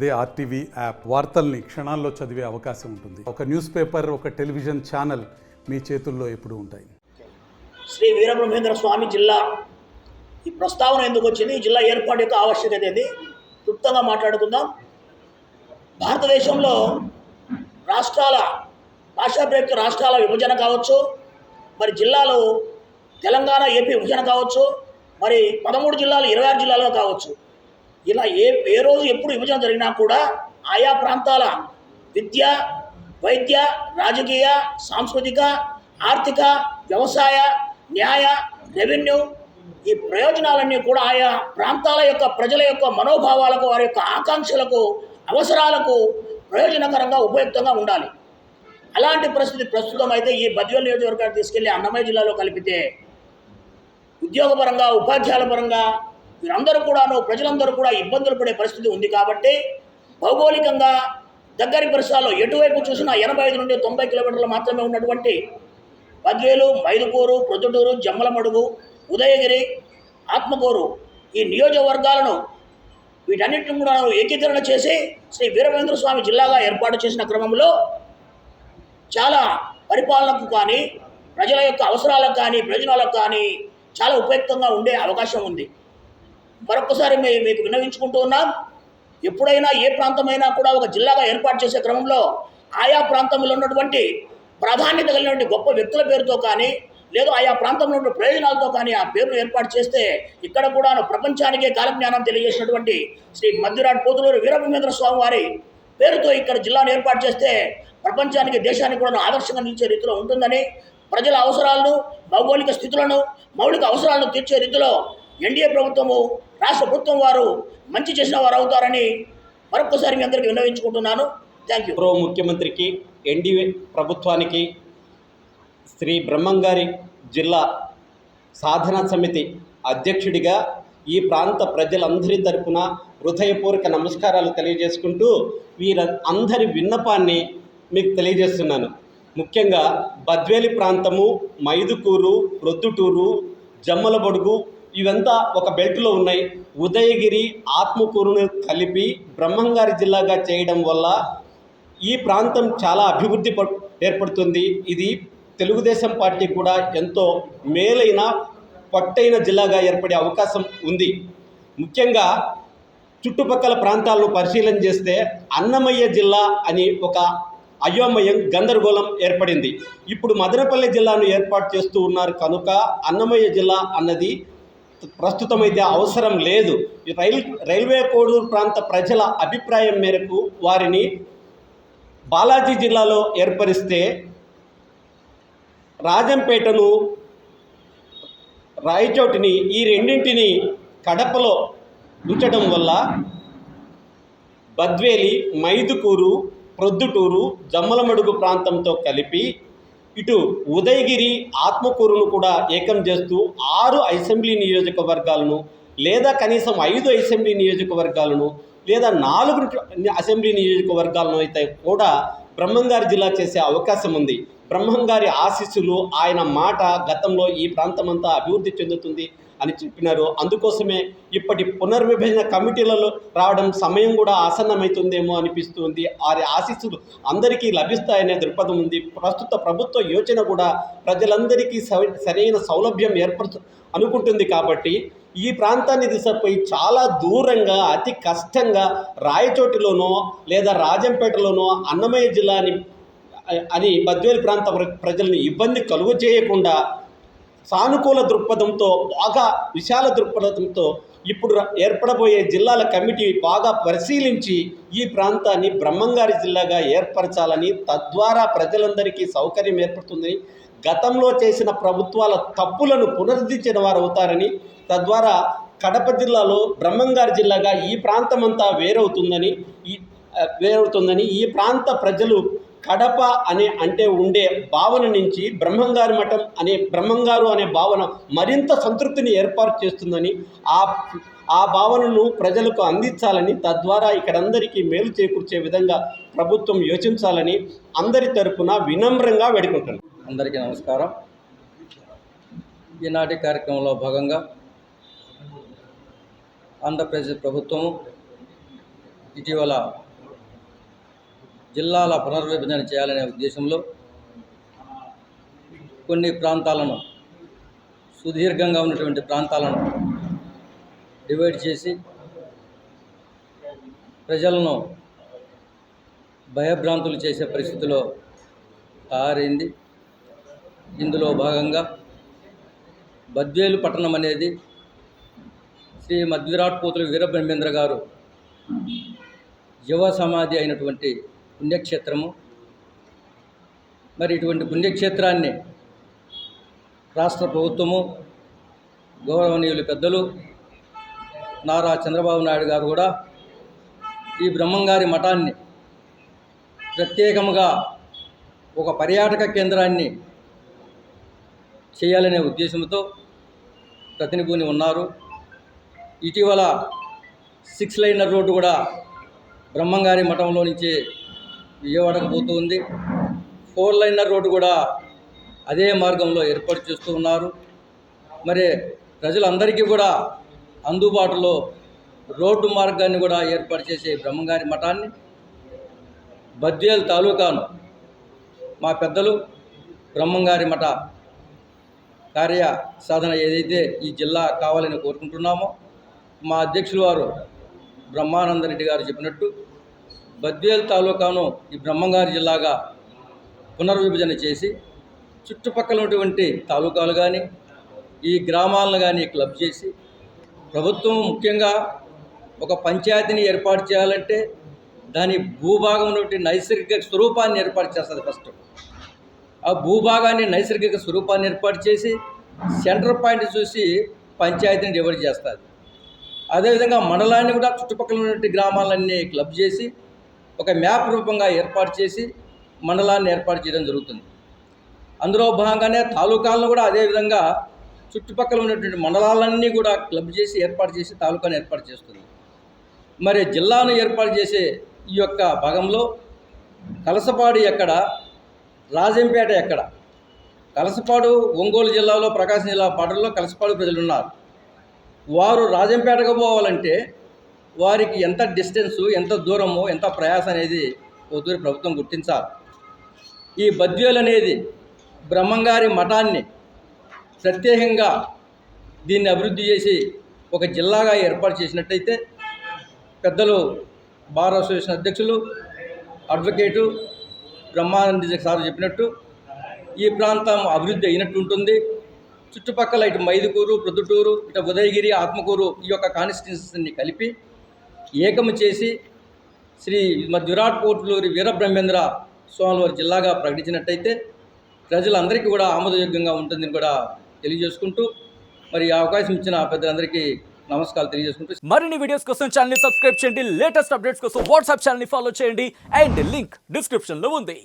అదే RTV app వార్తల్ని క్షణాల్లో చదివే అవకాశం ఉంటుంది. ఒక న్యూస్ పేపర్, ఒక టెలివిజన్ ఛానల్ మీ చేతుల్లో ఎప్పుడూ ఉంటాయి. శ్రీ వీరబ్రహ్మేంద్ర స్వామి జిల్లా ఈ ప్రస్తావన ఎందుకు వచ్చింది, ఈ జిల్లా ఏర్పాటు యొక్క ఆవశ్యకత ఏది, క్లుప్తంగా మాట్లాడుకుందాం. భారతదేశంలో రాష్ట్రాల భాషాప్రయుక్త రాష్ట్రాల విభజన కావచ్చు, మరి జిల్లాలు తెలంగాణ ఏపీ విభజన కావచ్చు, మరి 13 జిల్లాలు 26 జిల్లాలుగా కావచ్చు. ఇలా ఏ రోజు ఎప్పుడు విభజన జరిగినా కూడా ఆయా ప్రాంతాల విద్య, వైద్య, రాజకీయ, సాంస్కృతిక, ఆర్థిక, వ్యవసాయ, న్యాయ, రెవెన్యూ ఈ ప్రయోజనాలన్నీ కూడా ఆయా ప్రాంతాల యొక్క ప్రజల యొక్క మనోభావాలకు, వారి యొక్క ఆకాంక్షలకు, అవసరాలకు ప్రయోజనకరంగా ఉపయుక్తంగా ఉండాలి. అలాంటి పరిస్థితి ప్రస్తుతం అయితే ఈ బద్వేలు నియోజకవర్గాన్ని తీసుకెళ్లి అన్నమయ్య జిల్లాలో కలిపితే ఉద్యోగపరంగా, ఉపాధ్యాయుల పరంగా వీరందరూ కూడాను, ప్రజలందరూ కూడా ఇబ్బందులు పడే పరిస్థితి ఉంది. కాబట్టి భౌగోళికంగా దగ్గరి పరిసరాల్లో ఎటువైపు చూసినా 85 నుండి 90 కిలోమీటర్లు మాత్రమే ఉన్నటువంటి బద్వేలు, మైదుకూరు, ప్రొద్దుటూరు, జమ్మలమడుగు, ఉదయగిరి, ఆత్మకూరు ఈ నియోజకవర్గాలను వీటన్నిటిని కూడా ఏకీకరణ చేసి శ్రీ వీరబ్రహ్మేంద్ర స్వామి జిల్లాగా ఏర్పాటు చేసిన క్రమంలో చాలా పరిపాలనకు కానీ, ప్రజల యొక్క అవసరాలకు కానీ, ప్రయోజనాలకు కానీ చాలా ఉపయుక్తంగా ఉండే అవకాశం ఉంది. మరొకసారి మీకు విన్నవించుకుంటూ ఉన్నాం. ఎప్పుడైనా ఏ ప్రాంతమైనా కూడా ఒక జిల్లాగా ఏర్పాటు చేసే క్రమంలో ఆయా ప్రాంతంలో ఉన్నటువంటి ప్రాధాన్యత కలిగినటువంటి గొప్ప వ్యక్తుల పేరుతో కానీ, లేదు ఆయా ప్రాంతంలో ఉన్న ప్రయోజనాలతో కానీ ఆ పేరును ఏర్పాటు చేస్తే ఇక్కడ కూడా ప్రపంచానికే కాలజ్ఞానం తెలియజేసినటువంటి శ్రీ మద్దిరాట్ పోతులూరు వీరబ్రహ్మేంద్ర స్వామి వారి పేరుతో ఇక్కడ జిల్లాను ఏర్పాటు చేస్తే ప్రపంచానికి, దేశానికి కూడా ఆదర్శంగా నిలిచే రీతిలో ఉంటుందని, ప్రజల అవసరాలను, భౌగోళిక స్థితులను, మౌలిక అవసరాలను తీర్చే రీతిలో ఎన్డీఏ ప్రభుత్వము, రాష్ట్ర ప్రభుత్వం వారు మంచి చేసిన వారు అవుతారని మరొకసారి మీ అందరికీ విన్నవించుకుంటున్నాను. Thank you. ముఖ్యమంత్రికి, ఎన్డీఏ ప్రభుత్వానికి, శ్రీ బ్రహ్మంగారి జిల్లా సాధనా సమితి అధ్యక్షుడిగా ఈ ప్రాంత ప్రజలందరి తరపున హృదయపూర్వక నమస్కారాలు తెలియజేసుకుంటూ వీరందరి విన్నపాన్ని మీకు తెలియజేస్తున్నాను. ముఖ్యంగా బద్వేలి ప్రాంతము, మైదుకూరు, ప్రొద్దుటూరు, జమ్మలబడుగు ఇవంతా ఒక బెల్ట్లో ఉన్నాయి. ఉదయగిరి, ఆత్మకూరును కలిపి బ్రహ్మంగారి జిల్లాగా చేయడం వల్ల ఈ ప్రాంతం చాలా అభివృద్ధి ఏర్పడుతుంది. ఇది తెలుగుదేశం పార్టీ కూడా ఎంతో మేలైన, పట్టైన జిల్లాగా ఏర్పడే అవకాశం ఉంది. ముఖ్యంగా చుట్టుపక్కల ప్రాంతాలను పరిశీలన చేస్తే అన్నమయ్య జిల్లా అని ఒక అయోమయం, గందరగోళం ఏర్పడింది. ఇప్పుడు మదనపల్లి జిల్లాను ఏర్పాటు చేస్తూ ఉన్నారు కనుక అన్నమయ్య జిల్లా అన్నది ప్రస్తుతమైతే అవసరం లేదు. రైల్వే కోడూరు ప్రాంత ప్రజల అభిప్రాయం మేరకు వారిని బాలాజీ జిల్లాలో ఏర్పరిస్తే రాజంపేటను, రాయచోటిని ఈ రెండింటిని కడపలో ఉంచడం వల్ల బద్వేలి, మైదుకూరు, ప్రొద్దుటూరు, జమ్మలమడుగు ప్రాంతంతో కలిపి ఇటు ఉదయగిరి, ఆత్మకూరును కూడా ఏకం చేస్తూ 6 అసెంబ్లీ నియోజకవర్గాలను, లేదా కనీసం 5 అసెంబ్లీ నియోజకవర్గాలను, లేదా 4 అసెంబ్లీ నియోజకవర్గాలను అయితే కూడా బ్రహ్మంగారి జిల్లా చేసే అవకాశం ఉంది. బ్రహ్మంగారి ఆశీస్సులు, ఆయన మాట గతంలో ఈ ప్రాంతమంతా అభివృద్ధి చెందుతుంది అని చెప్పినారు. అందుకోసమే ఇప్పటి పునర్విభజన కమిటీలలో రావడం సమయం కూడా ఆసన్నమవుతుందేమో అనిపిస్తుంది. వారి ఆశీస్సులు అందరికీ లభిస్తాయనే దృక్పథం ఉంది. ప్రస్తుత ప్రభుత్వ యోచన కూడా ప్రజలందరికీ సరైన సౌలభ్యం అనుకుంటుంది. కాబట్టి ఈ ప్రాంతాన్ని దిశపై చాలా దూరంగా, అతి కష్టంగా రాయచోటిలోనో లేదా రాజంపేటలోనో అన్నమయ్య జిల్లా అని బద్వేలు ప్రాంత ప్రజల్ని ఇబ్బంది కలుగు చేయకుండా సానుకూల దృక్పథంతో, బాగా విశాల దృక్పథంతో ఇప్పుడు ఏర్పడబోయే జిల్లాల కమిటీ బాగా పరిశీలించి ఈ ప్రాంతాన్ని బ్రహ్మంగారి జిల్లాగా ఏర్పరచాలని, తద్వారా ప్రజలందరికీ సౌకర్యం ఏర్పడుతుందని, గతంలో చేసిన ప్రభుత్వాల తప్పులను పునరుద్ధరించిన వారు అవుతారని, తద్వారా కడప జిల్లాలో బ్రహ్మంగారి జిల్లాగా ఈ ప్రాంతమంతా వేరవుతుందని, ఈ ప్రాంత ప్రజలు కడప అంటే ఉండే భావన నుంచి బ్రహ్మంగారి మఠం బ్రహ్మంగారు అనే భావన మరింత సంతృప్తిని ఏర్పాటు చేస్తుందని, ఆ భావనను ప్రజలకు అందించాలని, తద్వారా ఇక్కడందరికీ మేలు చేకూర్చే విధంగా ప్రభుత్వం యోచించాలని అందరి తరపున వినమ్రంగా వేడుకుంటున్నాను. అందరికీ నమస్కారం. ఈనాటి కార్యక్రమంలో భాగంగా ఆంధ్రప్రదేశ్ ప్రభుత్వము ఇటీవల జిల్లాల పునర్విభజన చేయాలనే ఉద్దేశంలో కొన్ని ప్రాంతాలను, సుదీర్ఘంగా ఉన్నటువంటి ప్రాంతాలను డివైడ్ చేసి ప్రజలను భయభ్రాంతులు చేసే పరిస్థితిలో తయారైంది. ఇందులో భాగంగా బద్వేలు పట్టణం అనేది శ్రీ మధ్విరాట్పోతుల వీరబ్రహ్మేంద్ర గారు యువ సమాధి అయినటువంటి పుణ్యక్షేత్రము. మరి ఇటువంటి పుణ్యక్షేత్రాన్ని రాష్ట్ర ప్రభుత్వము, గౌరవనీయులు పెద్దలు నారా చంద్రబాబు నాయుడు గారు కూడా ఈ బ్రహ్మంగారి మఠాన్ని ప్రత్యేకముగా ఒక పర్యాటక కేంద్రాన్ని చేయాలనే ఉద్దేశంతో ప్రతినిధుని ఉన్నారు. ఇటీవల 6 లైనర్ రోడ్డు కూడా బ్రహ్మంగారి మఠంలో నుంచి విజయవాడకు పోతూ ఉంది. 4 లైనర్ రోడ్డు కూడా అదే మార్గంలో ఏర్పాటు చేస్తూ ఉన్నారు. మరి ప్రజలందరికీ కూడా అందుబాటులో రోడ్డు మార్గాన్ని కూడా ఏర్పాటు చేసే బ్రహ్మంగారి మఠాన్ని బద్వేల్ తాలూకాను మా పెద్దలు బ్రహ్మంగారి మఠ కార్య సాధన ఏదైతే ఈ జిల్లా కావాలని కోరుకుంటున్నామో, మా అధ్యక్షులు వారు బ్రహ్మానందరెడ్డి గారు చెప్పినట్టు బద్వేల్ తాలూకాను ఈ బ్రహ్మంగారి జిల్లాగా పునర్విభజన చేసి చుట్టుపక్కల ఉన్నటువంటి తాలూకాలు కానీ ఈ గ్రామాలను కానీ క్లబ్ చేసి ప్రభుత్వం ముఖ్యంగా ఒక పంచాయతీని ఏర్పాటు చేయాలంటే దాని భూభాగంలో నైసర్గిక స్వరూపాన్ని ఏర్పాటు చేస్తుంది. ఫస్ట్ ఆ భూభాగాన్ని నైసర్గిక స్వరూపాన్ని ఏర్పాటు చేసి సెంటర్ పాయింట్ చూసి పంచాయతీని డివైడ్ చేస్తుంది. అదేవిధంగా మండలాన్ని కూడా చుట్టుపక్కల ఉన్నటువంటి గ్రామాలన్నీ క్లబ్ చేసి ఒక మ్యాప్ రూపంగా ఏర్పాటు చేసి మండలాన్ని ఏర్పాటు చేయడం జరుగుతుంది. అందులో భాగంగానే తాలూకాలను కూడా అదేవిధంగా చుట్టుపక్కల ఉన్నటువంటి మండలాలన్నీ కూడా క్లబ్ చేసి ఏర్పాటు చేసి తాలూకాను ఏర్పాటు చేస్తుంది. మరి జిల్లాను ఏర్పాటు చేసే ఈ యొక్క భాగంలో కలసపాడు ఎక్కడ, రాజంపేట ఎక్కడ? కలసపాడు ఒంగోలు జిల్లాలో, ప్రకాశం జిల్లా పాటల్లో కలసపాడు ప్రజలు ఉన్నారు. వారు రాజంపేటకు పోవాలంటే వారికి ఎంత డిస్టెన్సు, ఎంత దూరము, ఎంత ప్రయాస అనేది పొద్దున ప్రభుత్వం గుర్తించాలి. ఈ బద్వేలు అనేది బ్రహ్మంగారి మఠాన్ని ప్రత్యేకంగా దీన్ని అభివృద్ధి చేసి ఒక జిల్లాగా ఏర్పాటు చేసినట్టయితే పెద్దలు బార్ అసోసియేషన్ అధ్యక్షులు అడ్వకేటు బ్రహ్మానంద సార్ చెప్పినట్టు ఈ ప్రాంతం అభివృద్ధి అయినట్టు ఉంటుంది. చుట్టుపక్కల ఇటు మైదుకూరు, ప్రొద్దుటూరు, ఇటు ఉదయగిరి, ఆత్మకూరు ఈ యొక్క కాన్స్టిట్యున్సీని కలిపి ఏకము చేసి శ్రీ మధ్విరాట్పోతులూరి వీరబ్రహ్మేంద్ర స్వామి వారి జిల్లాగా ప్రకటించినట్టయితే ప్రజలందరికీ కూడా ఆమోదయోగ్యంగా ఉంటుందని కూడా తెలియజేసుకుంటూ, మరి ఈ అవకాశం ఇచ్చిన పెద్దలందరికీ నమస్కారాలు తెలియజేసుకుంటూ, మరిన్ని వీడియోస్ కోసం ఛానల్ ని సబ్స్క్రైబ్ చేయండి. లేటెస్ట్ అప్డేట్స్ కోసం వాట్సాప్ ఛానల్ ని ఫాలో చేయండి. అండ్ లింక్ డిస్క్రిప్షన్ లో ఉంది.